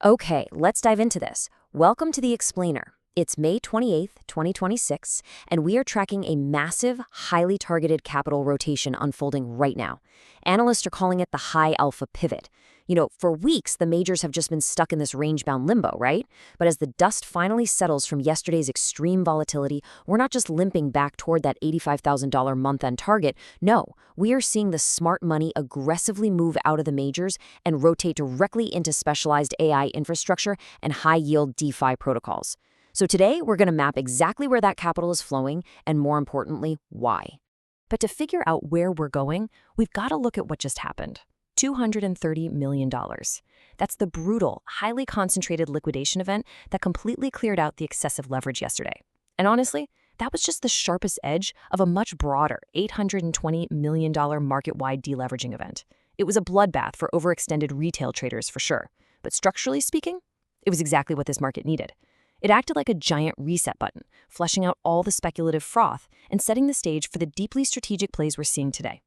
Okay, let's dive into this. Welcome to the Explainer. It's May 28th, 2026, and we are tracking a massive, highly targeted capital rotation unfolding right now. Analysts are calling it the high alpha pivot. For weeks, the majors have just been stuck in this range-bound limbo, right? But as the dust finally settles from yesterday's extreme volatility, we're not just limping back toward that $85,000 month-end target. No, we are seeing the smart money aggressively move out of the majors and rotate directly into specialized AI infrastructure and high-yield DeFi protocols. So today, we're going to map exactly where that capital is flowing and, more importantly, why. But to figure out where we're going, we've got to look at what just happened. $230 million. That's the brutal, highly concentrated liquidation event that completely cleared out the excessive leverage yesterday. And honestly, that was just the sharpest edge of a much broader $820 million market-wide deleveraging event. It was a bloodbath for overextended retail traders for sure. But structurally speaking, it was exactly what this market needed. It acted like a giant reset button, flushing out all the speculative froth and setting the stage for the deeply strategic plays we're seeing today.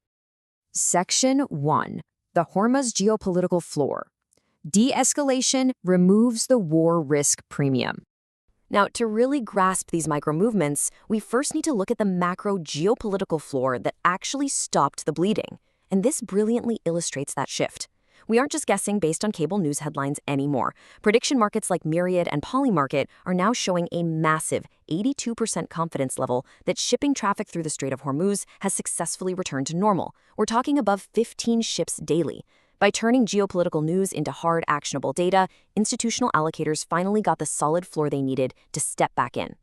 Section 1. The Hormuz geopolitical floor. De-escalation removes the war risk premium. Now, to really grasp these micro-movements, we first need to look at the macro geopolitical floor that actually stopped the bleeding. And this brilliantly illustrates that shift. We aren't just guessing based on cable news headlines anymore. Prediction markets like Myriad and Polymarket are now showing a massive 82% confidence level that shipping traffic through the Strait of Hormuz has successfully returned to normal. We're talking above 15 ships daily. By turning geopolitical news into hard, actionable data, institutional allocators finally got the solid floor they needed to step back in.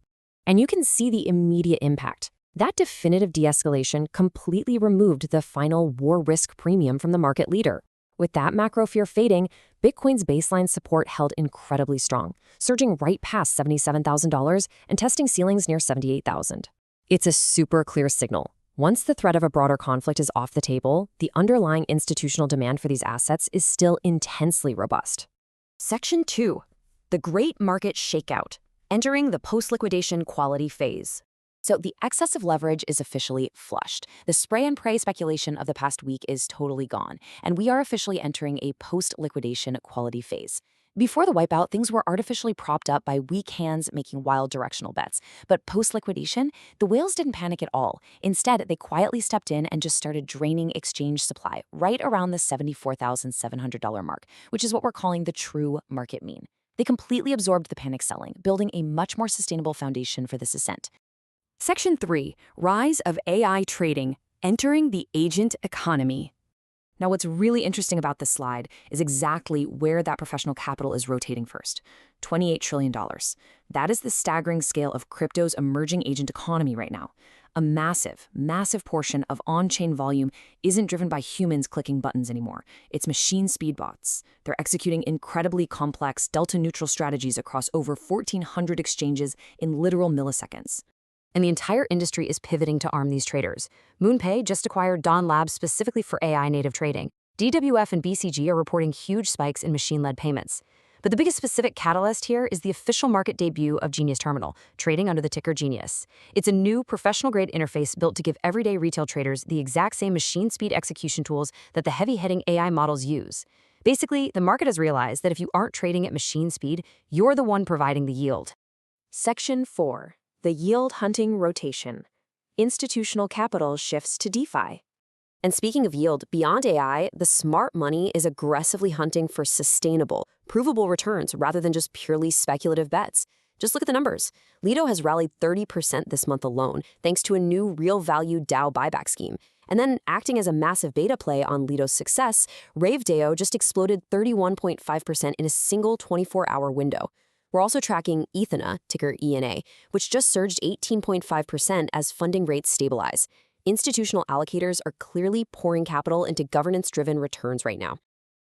And you can see the immediate impact. That definitive de-escalation completely removed the final war risk premium from the market leader. With that macro fear fading, Bitcoin's baseline support held incredibly strong, surging right past $77,000 and testing ceilings near $78,000. It's a super clear signal. Once the threat of a broader conflict is off the table, the underlying institutional demand for these assets is still intensely robust. Section 2. The Great Market Shakeout, entering the post-liquidation quality phase. So the excessive leverage is officially flushed. The spray and pray speculation of the past week is totally gone, and we are officially entering a post-liquidation quality phase. Before the wipeout, things were artificially propped up by weak hands making wild directional bets. But post-liquidation, the whales didn't panic at all. Instead, they quietly stepped in and just started draining exchange supply right around the $74,700 mark, which is what we're calling the true market mean. They completely absorbed the panic selling, building a much more sustainable foundation for this ascent. Section 3. Rise of AI trading, entering the agent economy. Now, what's really interesting about this slide is exactly where that professional capital is rotating first. $28 trillion. That is the staggering scale of crypto's emerging agent economy right now. A massive, massive portion of on-chain volume isn't driven by humans clicking buttons anymore. It's machine speed bots. They're executing incredibly complex delta-neutral strategies across over 1,400 exchanges in literal milliseconds. And the entire industry is pivoting to arm these traders. MoonPay just acquired Dawn Labs specifically for AI-native trading. DWF and BCG are reporting huge spikes in machine-led payments. But the biggest specific catalyst here is the official market debut of Genius Terminal, trading under the ticker Genius. It's a new professional-grade interface built to give everyday retail traders the exact same machine-speed execution tools that the heavy-hitting AI models use. Basically, the market has realized that if you aren't trading at machine speed, you're the one providing the yield. Section 4. The yield hunting rotation. Institutional capital shifts to DeFi. And speaking of yield, beyond AI, the smart money is aggressively hunting for sustainable, provable returns rather than just purely speculative bets. Just look at the numbers. Lido has rallied 30% this month alone, thanks to a new real value DAO buyback scheme. And then, acting as a massive beta play on Lido's success, RaveDAO just exploded 31.5% in a single 24-hour window. We're also tracking Ethena, ticker ENA, which just surged 18.5% as funding rates stabilize. Institutional allocators are clearly pouring capital into governance-driven returns right now.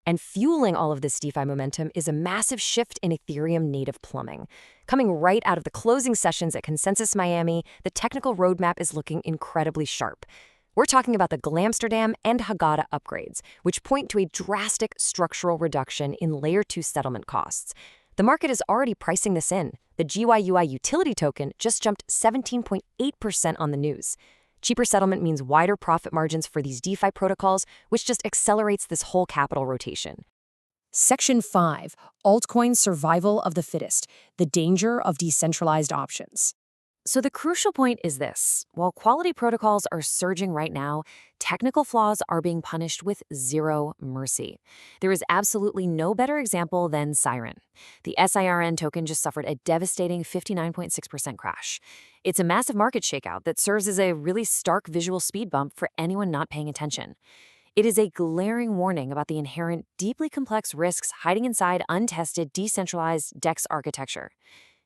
And fueling all of this DeFi momentum is a massive shift in Ethereum native plumbing. Coming right out of the closing sessions at Consensus Miami, the technical roadmap is looking incredibly sharp. We're talking about the Glamsterdam and Haggadah upgrades, which point to a drastic structural reduction in Layer 2 settlement costs. The market is already pricing this in. The GYUI utility token just jumped 17.8% on the news. Cheaper settlement means wider profit margins for these DeFi protocols, which just accelerates this whole capital rotation. Section 5, Altcoin Survival of the Fittest, the Danger of Decentralized Options. So the crucial point is this. While quality protocols are surging right now, technical flaws are being punished with zero mercy. There is absolutely no better example than Siren. The SIRN token just suffered a devastating 59.6% crash. It's a massive market shakeout that serves as a really stark visual speed bump for anyone not paying attention. It is a glaring warning about the inherent, deeply complex risks hiding inside untested, decentralized DEX architecture.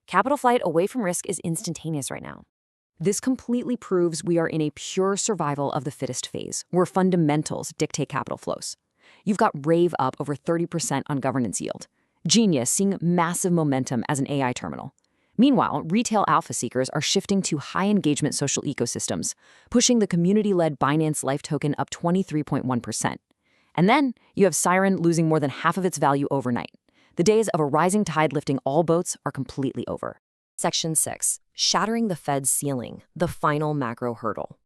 Capital flight away from risk is instantaneous right now. This completely proves we are in a pure survival of the fittest phase, where fundamentals dictate capital flows. You've got Rave up over 30% on governance yield. Genius seeing massive momentum as an AI terminal. Meanwhile, retail alpha seekers are shifting to high-engagement social ecosystems, pushing the community-led Binance Life token up 23.1%. And then you have Siren losing more than half of its value overnight. The days of a rising tide lifting all boats are completely over. Section 6. Shattering the Fed's ceiling, the final macro hurdle.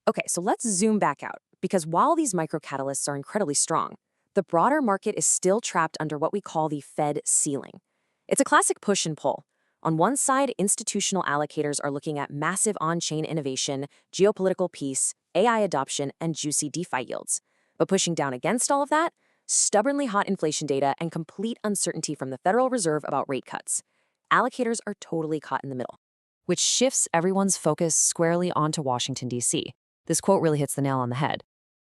Okay, so let's zoom back out, because while these microcatalysts are incredibly strong, the broader market is still trapped under what we call the Fed ceiling. It's a classic push and pull. On one side, institutional allocators are looking at massive on-chain innovation, geopolitical peace, AI adoption, and juicy DeFi yields. But pushing down against all of that, stubbornly hot inflation data and complete uncertainty from the Federal Reserve about rate cuts. Allocators are totally caught in the middle, which shifts everyone's focus squarely onto Washington, D.C. This quote really hits the nail on the head.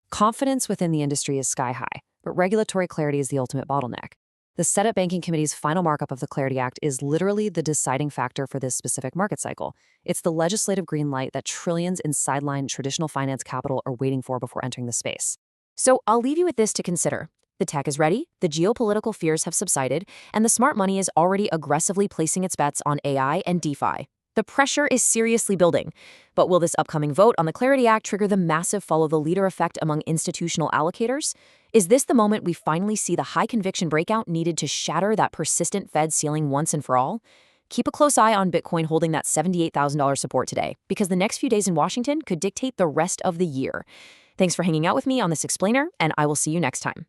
Confidence within the industry is sky high, but regulatory clarity is the ultimate bottleneck. The Senate Banking Committee's final markup of the Clarity Act is literally the deciding factor for this specific market cycle. It's the legislative green light that trillions in sideline traditional finance capital are waiting for before entering the space. So I'll leave you with this to consider. The tech is ready, the geopolitical fears have subsided, and the smart money is already aggressively placing its bets on AI and DeFi. The pressure is seriously building. But will this upcoming vote on the Clarity Act trigger the massive follow-the-leader effect among institutional allocators? Is this the moment we finally see the high-conviction breakout needed to shatter that persistent Fed ceiling once and for all? Keep a close eye on Bitcoin holding that $78,000 support today, because the next few days in Washington could dictate the rest of the year. Thanks for hanging out with me on this explainer, and I will see you next time.